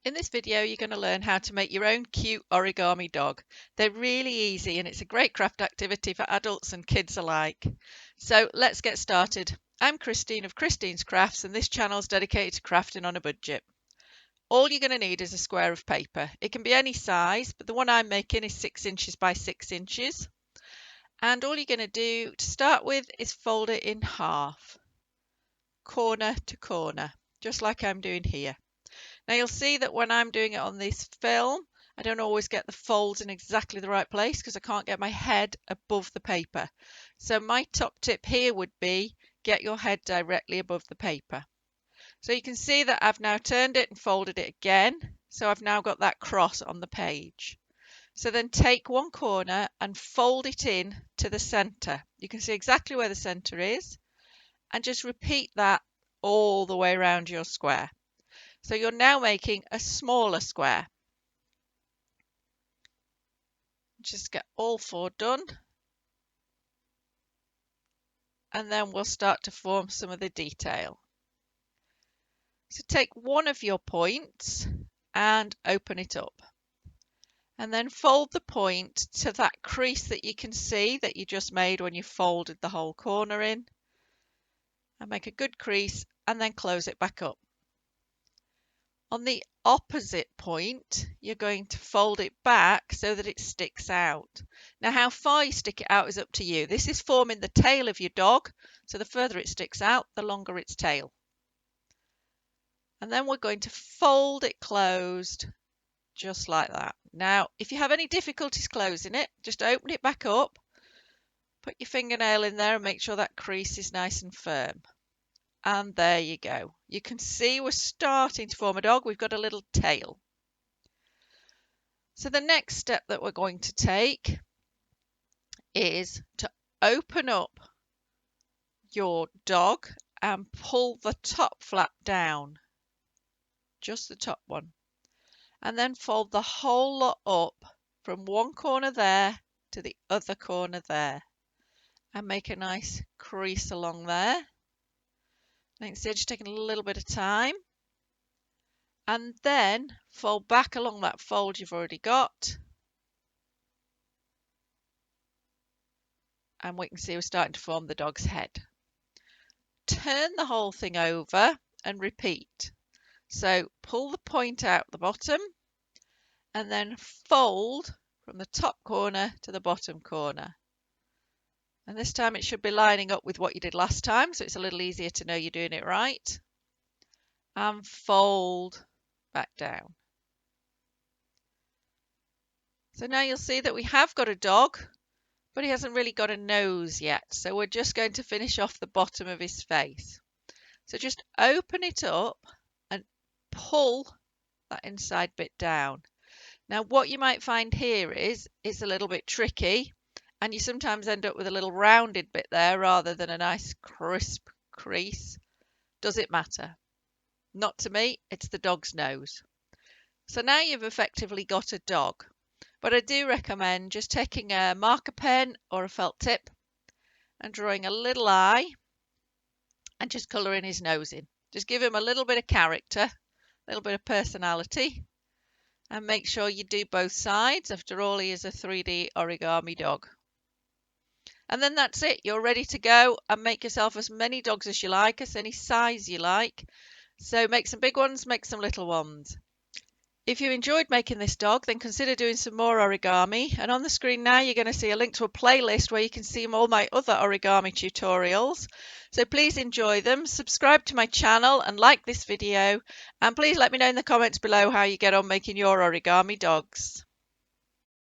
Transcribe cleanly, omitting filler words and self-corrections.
In this video, you're going to learn how to make your own cute origami dog. They're really easy and it's a great craft activity for adults and kids alike. So let's get started. I'm Christine of Christine's Crafts and this channel is dedicated to crafting on a budget. All you're going to need is a square of paper. It can be any size, but the one I'm making is 6 inches by 6 inches. And all you're going to do to start with is fold it in half, corner to corner, just like I'm doing here. Now you'll see that when I'm doing it on this film, I don't always get the folds in exactly the right place because I can't get my head above the paper. So my top tip here would be get your head directly above the paper. So you can see that I've now turned it and folded it again. So I've now got that cross on the page. So then take one corner and fold it in to the center. You can see exactly where the center is and just repeat that all the way around your square. So you're now making a smaller square. Just get all four done. And then we'll start to form some of the detail. So take one of your points and open it up. And then fold the point to that crease that you can see that you just made when you folded the whole corner in. And make a good crease and then close it back up. On the opposite point, you're going to fold it back so that it sticks out. Now, how far you stick it out is up to you. This is forming the tail of your dog, so the further it sticks out, the longer its tail. And then we're going to fold it closed, just like that. Now, if you have any difficulties closing it, just open it back up, put your fingernail in there and make sure that crease is nice and firm. And there you go. You can see we're starting to form a dog. We've got a little tail. So the next step that we're going to take is to open up your dog and pull the top flap down, just the top one, and then fold the whole lot up from one corner there to the other corner there and make a nice crease along there. Like I said, just taking a little bit of time. And then fold back along that fold you've already got. And we can see we're starting to form the dog's head. Turn the whole thing over and repeat. So pull the point out the bottom and then fold from the top corner to the bottom corner. And this time it should be lining up with what you did last time, so it's a little easier to know you're doing it right. And fold back down. So now you'll see that we have got a dog, but he hasn't really got a nose yet. So we're just going to finish off the bottom of his face. So just open it up and pull that inside bit down. Now what you might find here is it's a little bit tricky. And you sometimes end up with a little rounded bit there rather than a nice crisp crease. Does it matter? Not to me, it's the dog's nose. So now you've effectively got a dog. But I do recommend just taking a marker pen or a felt tip and drawing a little eye and just colouring his nose in. Just give him a little bit of character, a little bit of personality, and make sure you do both sides. After all, he is a 3D origami dog. And then that's it. You're ready to go and make yourself as many dogs as you like, as any size you like. So make some big ones, make some little ones. If you enjoyed making this dog, then consider doing some more origami. And on the screen now, you're going to see a link to a playlist where you can see all my other origami tutorials. So please enjoy them. Subscribe to my channel and like this video. And please let me know in the comments below how you get on making your origami dogs.